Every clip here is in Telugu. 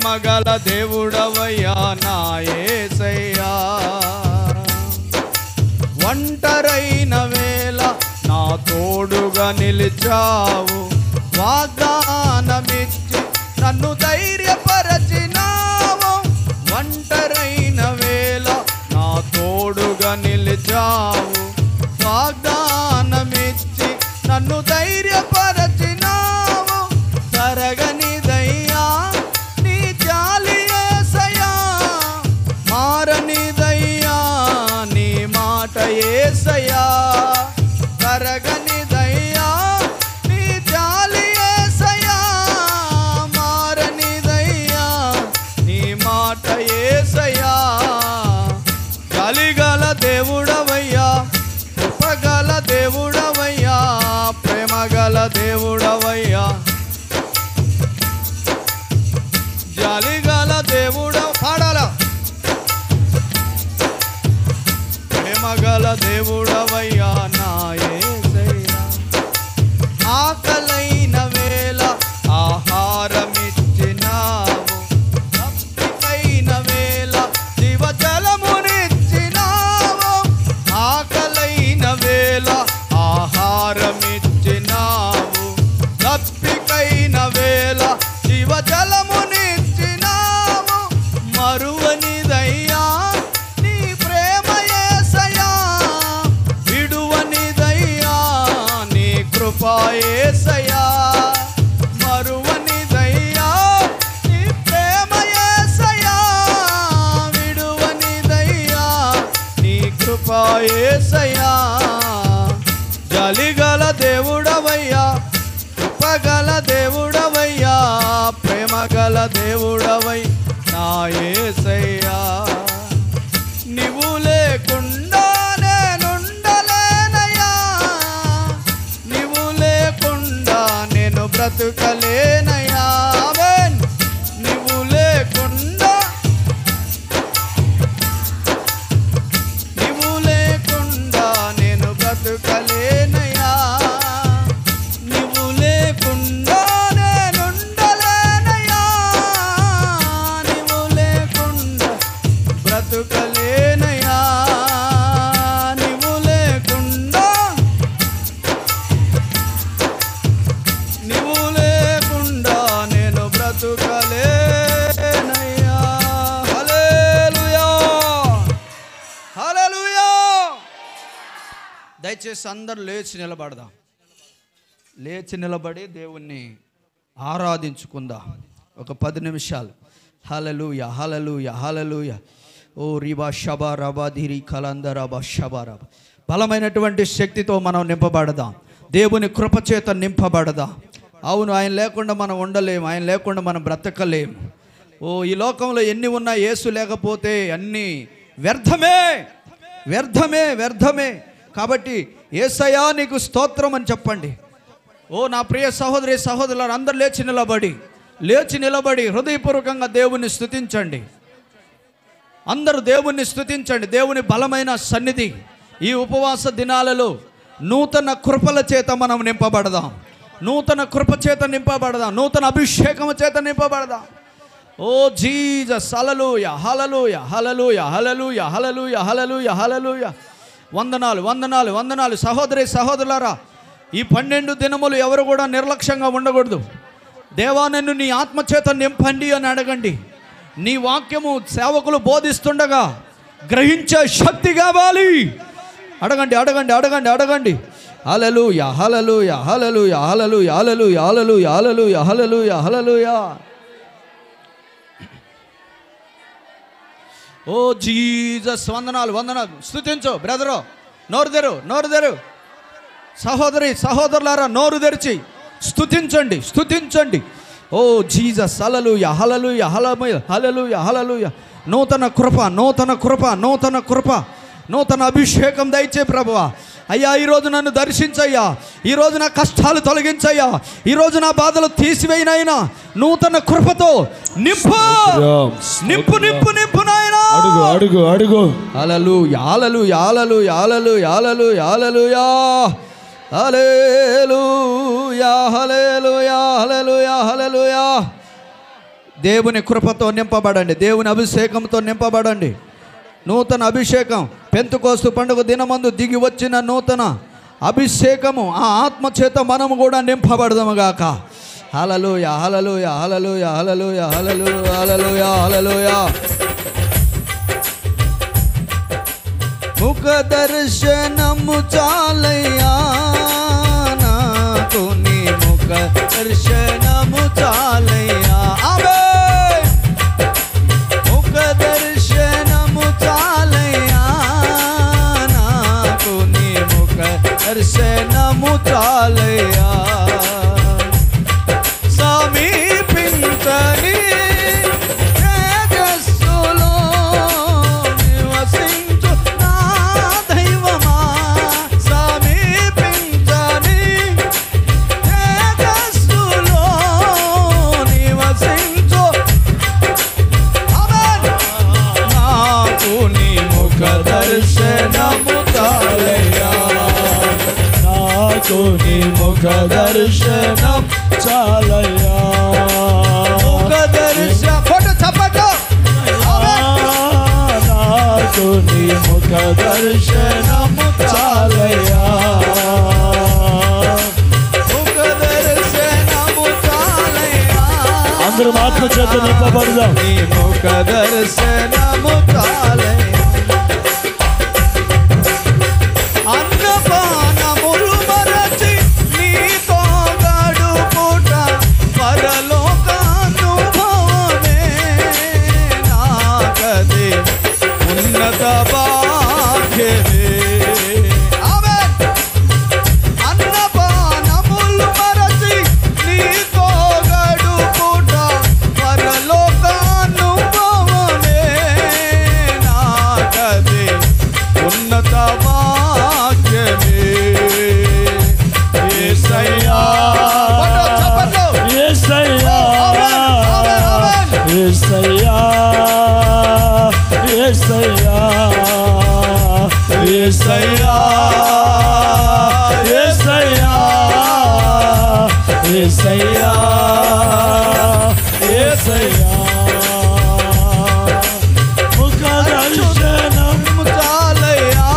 ప్రేమగల దేవుడవయ్యా నా యేసయ్యా. ఒంటరైన వేళ నా తోడుగా నిలిచావు, వాగ్దానమిచ్చి నన్ను ధైర్యపరచినావు. ఒంటరైన వేళ నా తోడుగా నిలిచావు, వాగ్దానమిచ్చి నన్ను ధైర్యపరచినావు. తరగనిదయ్యా నీ జాలి యేసయ్యా, మారనిదయ్యా నీ మాట యేసయ్యా. తరగనిదయ్యా నీ జాలి యేసయ్యా, మారనిదయ్యా నీ మాట యేసయ్యా. జాలిగల దేవుడవయ్యా, కృపగల దేవుడవయ్యా, ప్రేమగల దేవుడవయ్యా. జాలిగల దేవుడ పాడాల, ప్రేమగల దేవుడవయ్యా నా యేసయ్యా. ఆకలైన వేళ ఆహారమిచ్చినావు, తప్పికైన వేళ జీవజలమునిచ్చినావు. ఆకలైన వేళ ఆహారమిచ్చినావు, తప్పికైన వేళ జీవజలమునిచ్చినావు. మరువనిదయ్యా నీ ప్రేమ యేసయ్యా, విడువనిదయ్యా నీ కృప యేసయ్యా. మరువనిదయ్యా నీ ప్రేమ యేసయ్యా, విడువనిదయ్యా నీ కృప యేసయ్యా. జాలిగల దేవుడవయ్యా, కృపగల దేవుడవయ్యా, ప్రేమగల దేవుడవై నా యేసయ్యా. నీవు లేకుండా నేనుండలేనయ్యా, నీవు లేకుండా నేను బ్రతుకలేనయ్యా. ఆమేన్. నీవు లేకుండా, నీవు లేకుండా నేను బ్రతుకలేనయ్యా. నీవు లేకుండా నేనుండలేనయ్యా, నీవు లేకుండా బ్రతుకలేనయ్యా. నీవు లేకుండా, నీవు లేకుండా నేను బ్రతుకలేనయ్యా. హల్లెలూయా, హల్లెలూయా. దయచేసి అందరూ లేచి నిలబడదాం. లేచి నిలబడి దేవుణ్ణి ఆరాధించుకుందాం ఒక 10 నిమిషాలు. హల్లెలూయా, హల్లెలూయా, హల్లెలూయా. ఓ రిబా షబా రబా ధిరి కలందరబా షబా రబా. బలమైనటువంటి శక్తితో మనం నింపబడదాం, దేవుని కృపచేత నింపబడదాం. అవును, ఆయన లేకుండా మనం ఉండలేము, ఆయన లేకుండా మనం బ్రతకలేము. ఓ ఈ లోకంలో ఎన్ని ఉన్నా యేసు లేకపోతే అన్నీ వ్యర్థమే, వ్యర్థమే, వ్యర్థమే. కాబట్టి యేసయ్యా నీకు స్తోత్రం అని చెప్పండి. ఓ నా ప్రియ సహోదరి సహోదరులారా, అందరూ లేచి నిలబడి హృదయపూర్వకంగా దేవుని స్తుతించండి. అందరూ దేవుణ్ణి స్తుతించండి. దేవుని బలమైన సన్నిధి ఈ ఉపవాస దినాలలో నూతన కృపల చేత మనం నింపబడదాం, నూతన కృప చేత నింపబడదాం, నూతన అభిషేకం చేత నింపబడదాం. ఓ జీసస్, హల్లెలూయా, హల్లెలూయా, హల్లెలూయా, హల్లెలూయా, హల్లెలూయా, హల్లెలూయా, హల్లెలూయా. వందనాలు, వందనాలు, వందనాలు. సహోదరి సహోదరులారా, ఈ 12 దినములు ఎవరు కూడా నిర్లక్ష్యంగా ఉండకూడదు. దేవా నన్ను నీ ఆత్మచేత నింపండి అని అడగండి. నీ వాక్యము సేవకులు బోధిస్తుండగా గ్రహించే శక్తి కావాలి. అడగండి, అడగండి, అడగండి, అడగండి. హల్లెలూయా, హల్లెలూయా, హల్లెలూయా, హల్లెలూయా, హల్లెలూయా, హల్లెలూయా, హల్లెలూయా, హల్లెలూయా, హల్లెలూయా. ఓ జీసస్, వందనాలు, వందనాలు. స్తుతించు బ్రదరు, నోరు తెరు. సహోదరి సహోదరులారా, నోరు తెరిచి స్తుతించండి, స్తుతించండి. ఓ జీసస్, హల్లెలూయా, హల్లెలూయా, హల్లెలూయా, హల్లెలూయా. నూతన కృప, నూతన కృప, నూతన కృప, నూతన అభిషేకం దయచే ప్రభువా. అయ్యా, ఈరోజు నన్ను దర్శించయ్యా, ఈరోజు నా కష్టాలు తొలగించయ్యా, ఈరోజు నా బాధలు తీసివేయినైనా నూతన కృపతో నింపు, నింపు, నింపు, నింపు నాయనా. అడుగు, అడుగు, అడుగు. హల్లెలూయా, హల్లెలూయా, హల్లెలూయా, హల్లెలూయా, హల్లెలూయా, హల్లెలూయా, హల్లెలూయా, హల్లెలూయా, హల్లెలూయా, హల్లెలూయా. దేవుని కృపతో నింపబడండి, దేవుని అభిషేకంతో నింపబడండి. నూతన అభిషేకం పెంతెకోస్తు పండుగ దినమందు దిగి వచ్చిన నూతన అభిషేకము ఆ ఆత్మ చేత మనము కూడా నింపబడదాము గాక. హల్లెలూయా హల్లెలూయా హల్లెలూయా హల్లెలూయా హల్లెలూయా హల్లెలూయా హల్లెలూయా. ముఖ దర్శనము చాలయ్యా నాకు, నీ ముఖ దర్శనము చాలయ్యా. ఆమేన్. ముఖ దర్శనము చాలయ్యా నాకు, నీ ముఖ దర్శనము చాలయ్యా. సమీపించని తేజస్సులో నివసించు నా దైవమా, సమీపించని తేజస్సులో నివసించు. ఆమేన్. నాకు నీ ముఖ దర్శనము చాలయ్యా, నాకు నీ ముఖ దర్శనం చాలయ్యా. ముఖ దర్శన ఫోటో చప్పట్లు. నాకు నీ ముఖ దర్శనము చాలయ్యా, ముఖ దర్శనము చాలయ్యా. అందరూ ఆత్మ చేత నింపబడదాం. నీ ముఖ దర్శనము చాలయ్యా. అన్నపానములు మరచి నీతో గడుపుట పరలోకానుభవమే నాకది ఉన్నత భాగ్యమే. ఆమేన్. అన్నపానములు మరచి నీతో గడుపుట పరలోకానుభవమే నాకది ఉన్నత భాగ్యమే. యేసయ్యా యేసయ్యా యేసయ్యా యేసయ్యా యేసయ్యా యేసయ్యా యేసయ్యా యేసయ్యా. ముఖ దర్శనం చాలయ్యా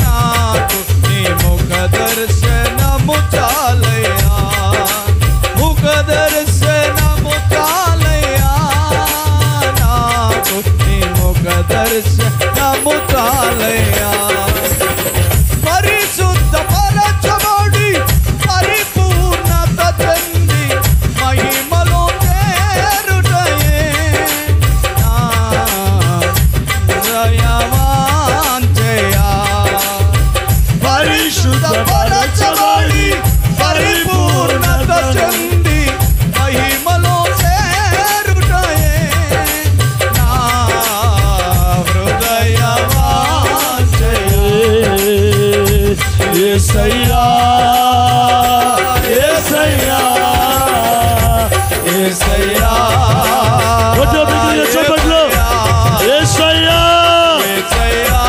నాకు, నీ ముఖ దర్శనము చాలయ్యా, ముఖ దర్శనము చాలయ్యా నాకు, నీ ముఖ దర్శనము చాలయ్యా. పరిశుద్ధ పరచబడి పరిపూర్ణత చెంది మహిమలో చేరుటయే నా హృదయవాంఛయా. పరిశుద్ధ పరచబడి పరిపూర్ణత చెంది మహిమలో చేరుటయే నా హృదయవాంఛయా. యేసయ్యా యేసయ్యా యేసయ్యా కొట్టు బిడ్డలు చప్పట్లు. యేసయ్యా యేసయ్యా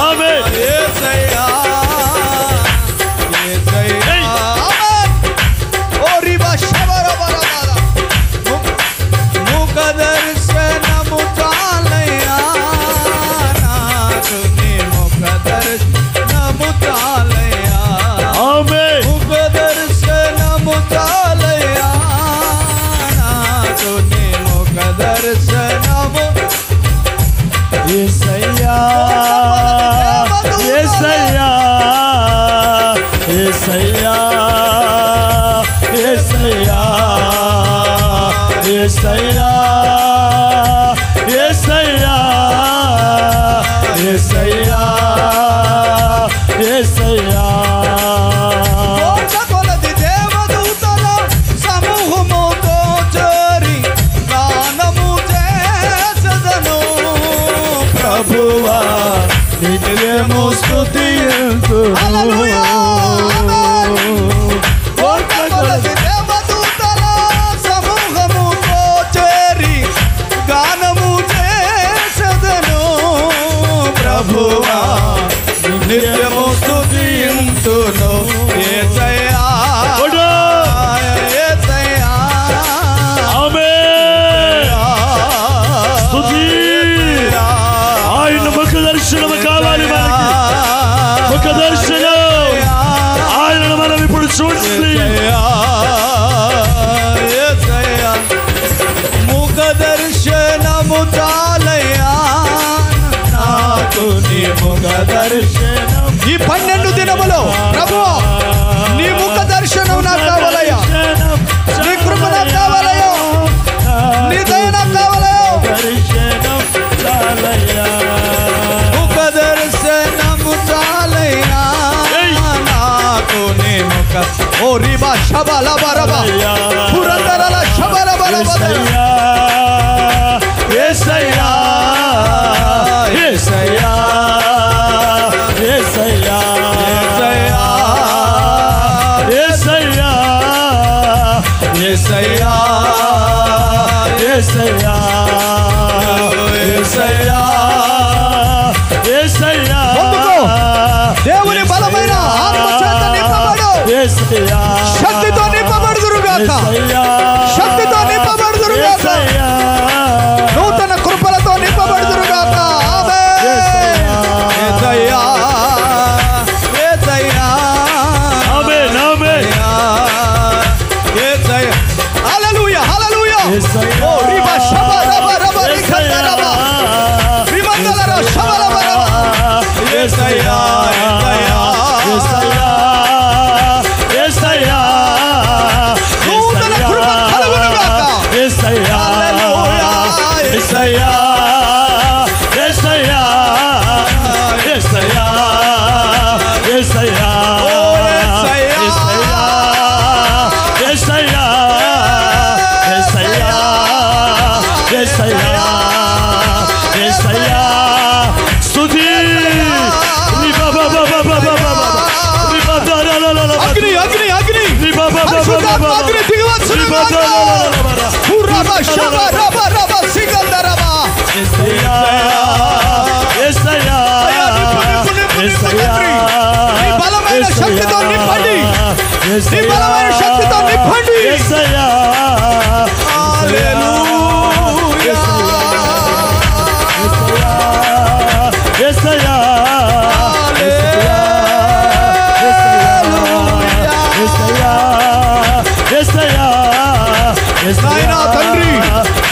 ఆమేన్. యేసయ్యా యేసయ్యా ఆమేన్. ఓ రిబా శబరబరబర. ముఖ దర్శనము చాలయ్యా నాకు, నీ ముఖ దర్శనము చాలయ్యా. ఆమేన్. ముఖ దర్శనము చాలయ్యా నాకు, నీ ముఖ దర్శనము. యేసయ్యా యేసయ్యా యేసయ్యా యేసయ్యా యేసయ్యా యేసయ్యా యేసయ్యా యేసయ్యా. కోట్ల కొలది దేవదూతల సమూహముతో చేరి గానము చేసెదను. ప్రభువా నిత్యము స్తుతింతును. హల్లెలూయా కోట్ల కొలది దేవదూతల సమూహముతో చేరి షబలబరబ పురందరల షబలబరబ యేసయ్యా యేసయ్యా యేసయ్యా యేసయ్యా యేసయ్యా యేసయ్యా యేసయ్యా యేసయ్యా దేవుని బలమైన ఆత్మ చేత నింపబడు యేసయ్యా శక్తితో నింపబడుదురుగాక శక్తితో నింపబడుదురుగాక నూతన కృపలతో నింపబడుదురుగాక ఆమేన్ యేసయ్యా యేసయ్యా ఆమేన్ ఆమేన్ యేసయ్యా హల్లెలూయా హల్లెలూయా ఓ రిబా షబరబరబ రికందరబ రిమందలర షబరబరబ యేసయ్యా యేసయ్యా యేసయ్యా నూతన కృప కలుగునుగాక యేసయ్యా హల్లెలూయా యేసయ్యా యేసయ్యా యేసయ్యా యేసయ్యా ఓ యేసయ్యా యేసయ్యా యేసయ్యా యేసయ్యా యేసయ్యా స్తుతి అగ్ని అగ్ని అగ్ని పరిశుద్ధాత్మ అగ్ని దిగివచ్చునుగాక పురబ షబరబరబ సికందరబ యేసయ్యా యేసయ్యా యేసయ్యా నీ బలమైన శక్తితో నింపండి నీ బలమైన శక్తితో నింపండి యేసయ్యా హల్లెలూయా యేసయ్యా నాయనా తండ్రి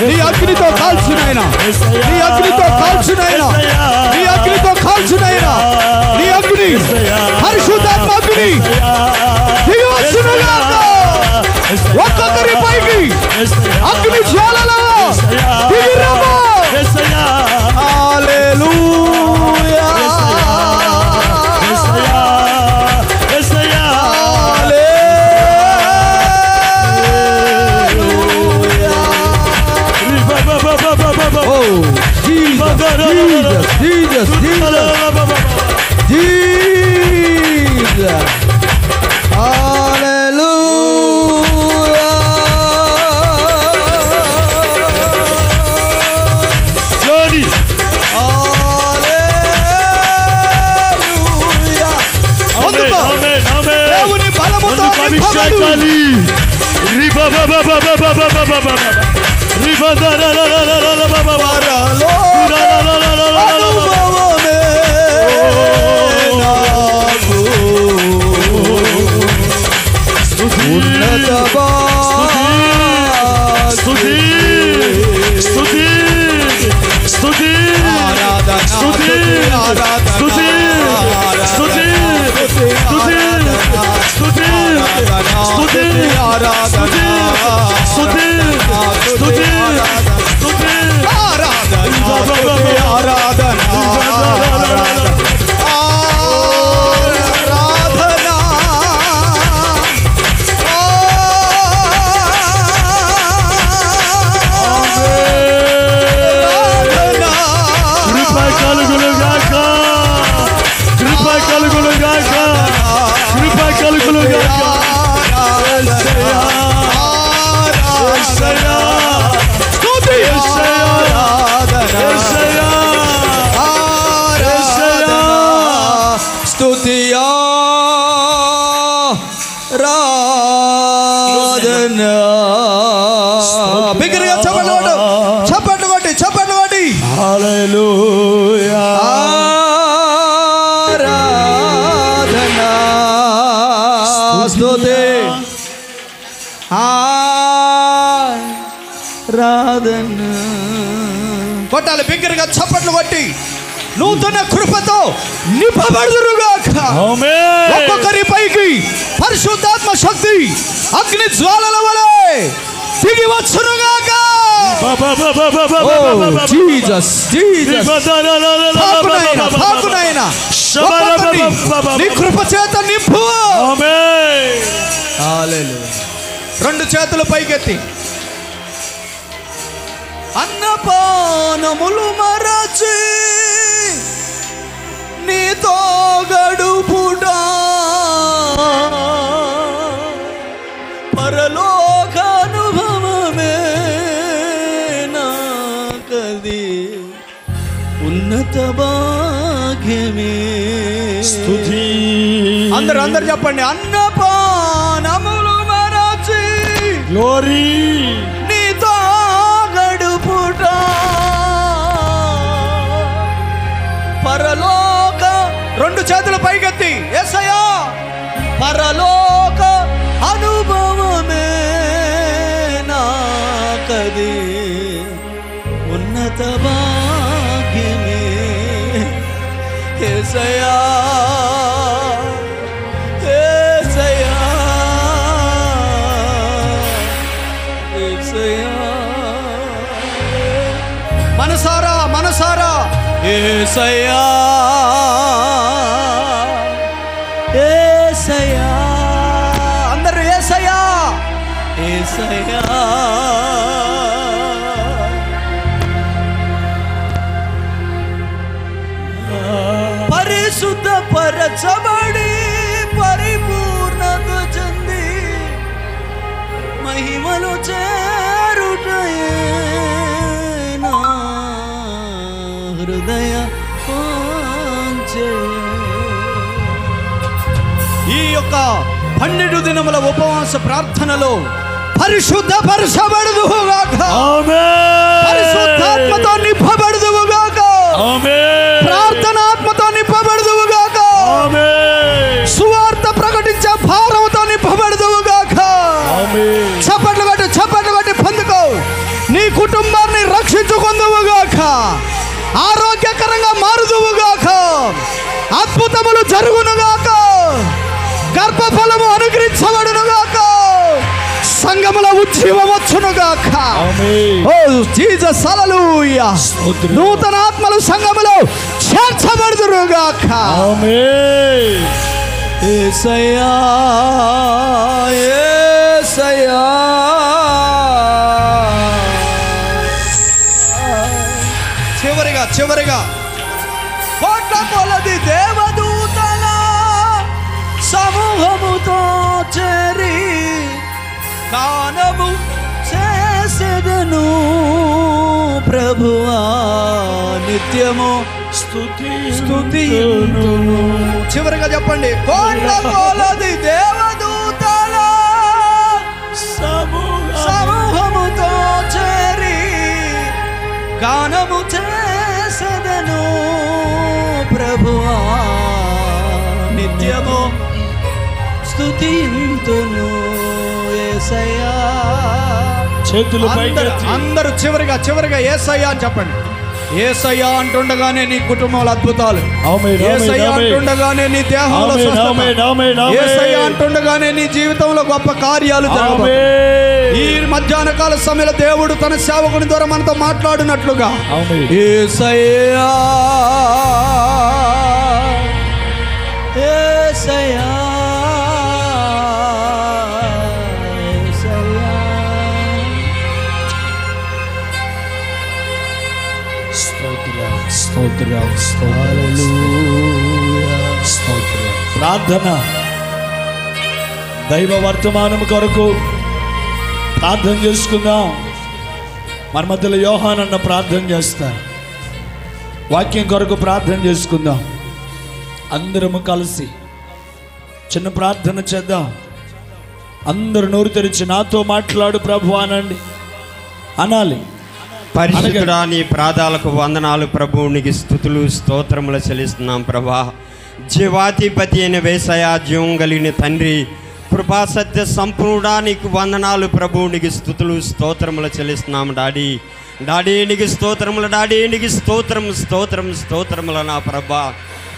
నీ అగ్నితో కాల్చునైనా నీ అగ్నితో కాల్చునైనా నీ అగ్నితో కాల్చునైనా నీ అగ్ని పరిశుద్ధాత్మ అగ్ని దిగివచ్చునుగాక ఒక్కొక్కరి పైకి అగ్ని జ్వాలలో దిగిరమ్ము హల్లెలూయా Oh, Jesus, Jesus, Jesus, Jesus. Hallelujah. Johnny. Hallelujah. Amen, amen, amen. దేవుని బలముతో నింపబడు. అనుభవమే నాకు ఉన్నత స్తుతి స్తుతి స్తుతి ఆరాధన స్తుతి స్తుతి స్తుతి స్తుతి స్తుతి స్తుతి ఆరాధన స్తుతి స్తుతి స్తుతి ఆరాధన స్తుతియా రాధన బిగ్గరగా చప్పట్లు కొట్టి హల్లెలూయా ఆరాధన స్తుతి ఆరాధన కొట్టాలి బిగ్గరగా చప్పట్లు కొట్టి నూతన కృపతో నింపబడుదురుగాక ఆమేన్ ఒక్కొక్కరి పైకి పరిశుద్ధాత్మ శక్తి అగ్ని జ్వాలల వలె దిగి వచ్చునుగాక జీసస్ జీసస్ తాకునైనా నీ కృప చేత నింపు. ఆమేన్. హల్లెలూయా. రెండు చేతులు పైకెత్తి అన్నపానములు మరచి నీతో గడుపుటా పరలోకానుభవమే నాకది ఉన్నత భాగ్యమే. స్తుతి. అందరూ చెప్పండి. అన్నపానములు మరచి గ్లోరీ నీతో గడుపుట పరలోక. రెండు చేతులు పైకెత్తి యేసయ్యా పరలోక అనుభవమే నాకది ఉన్నత భాగ్యమే. యేసయ్యా యేసయ్యా యేసయ్యా. మనసారా మనసారా యేసయ్యా యేసయ్యా. అందరూ యేసయ్యా యేసయ్యా. పరిశుద్ధ పరచబడి పరిపూర్ణత చెంది మహిమలు చేరుటయే నా హృదయ వాంఛే. ఈ యొక్క 12 దినముల ఉపవాస ప్రార్థనలో పరిశుద్ధ పరచబడుదుగాక. ఆమేన్. పరిశుద్ధాత్మతో నింపబడుదుగాక. ఆమేన్. ప్రార్థనాత్మతో నింపబడుదుగాక. ఆమేన్. సువార్త ప్రకటించే భారంతో నింపబడుదుగాక. ఆమేన్. చప్పట్లు కొట్టి పొందుకో. నీ కుటుంబాన్ని రక్షించుకుందువుగాక. ఆరోగ్యకరంగా మారుదువుగాక. అద్భుతములు జరుగునుగాక. గర్భఫలము అనుగ్రహించబడునుగాక. సంఘముల ఉజ్జీవం వచ్చునుగాక. ఓ జీసస్ హల్లెలూయా. నూతన ఆత్మలు సంఘములో చేర్చబడుదురుగాక. ఆమేన్. యేసయ్యా యేసయ్యా. చివరిగా కోట్ల కొలది దేవదూతల సమూహముతో చేరి గానము చేసెదను ప్రభువా నిత్యము స్తుతియును. చివరిగా చెప్పండి. కోట్ల కొలది దేవదూతల సమూహముతో చేరి గానము చేసెదను ప్రభువా నిత్యము స్తుతియును. యేసయ్యా. చేతులు పైకెత్తి అందరూ చివరిగా యేసయ్యా అని చెప్పండి. యేసయ్యా అంటుండగానే నీ కుటుంబంలో అద్భుతాలు. యేసయ్యా అంటుండగానే నీ దేహంలో స్వస్థత. యేసయ్యా అంటుండగానే నీ జీవితంలో గొప్ప కార్యాలు జరగబోతాయి. ఈ మధ్యాహ్న కాల సమయంలో దేవుడు తన సేవకుని ద్వారా మనతో మాట్లాడినట్లుగా యేసయ్యా యేసయ్యా ప్రార్థన దైవ వర్తమానం కొరకు ప్రార్థన చేసుకుందాం. మన మధ్యలో యోహాన్ అన్న ప్రార్థన చేస్తారు. వాక్యం కొరకు ప్రార్థన చేసుకుందాం. అందరము కలిసి చిన్న ప్రార్థన చేద్దాం. అందరూ నోరు తెరిచి నాతో మాట్లాడు ప్రభు అనండి. అనాలి. పరిశుద్ధుడా నీ పాదాలకు వందనాలు ప్రభు. నీకు స్తుతులు స్తోత్రములు చెల్లిస్తున్నాం ప్రభా. జీవాధిపతి అయిన యేసయ్యా, జీవం కలిగిన తండ్రి, కృపా సత్య సంపూర్ణుడా నీకు వందనాలు ప్రభు. నీకు స్తుతులు స్తోత్రములు చెల్లిస్తున్నాం డాడీ. నీకు స్తోత్రములు డాడీ. నీకు స్తోత్రములు నా ప్రభా.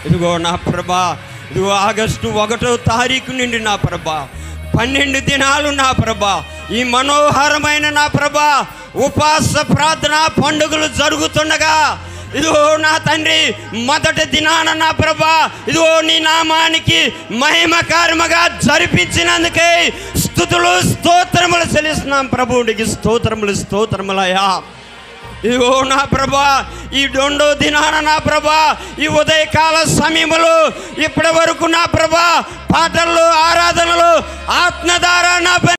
ఇదిగో నా ప్రభా, ఇదిగో ఆగస్టు 1వ తారీఖు నుండి నా ప్రభా 12 దినాలు నా ప్రభా ఈ మనోహరమైన నా ప్రభా ఉపవాస ప్రార్థన పండుగలు జరుగుతుండగా ఇదిగో నా తండ్రి మొదటి దినాన నా ప్రభా ఇదిగో నీ నామానికి మహిమకరముగా జరిపించినందుకే స్తుతులు స్తోత్రములు చెల్లిస్తున్నాం ప్రభువునికి స్తోత్రములయ్యా. ఇదిగో నా ప్రభా ఈ 2వ దినాన నా ప్రభా ఈ ఉదయకాల సమయములు ఇప్పటి వరకు నా ప్రభా పాటలు ఆరాధనలు ఆత్మధార నా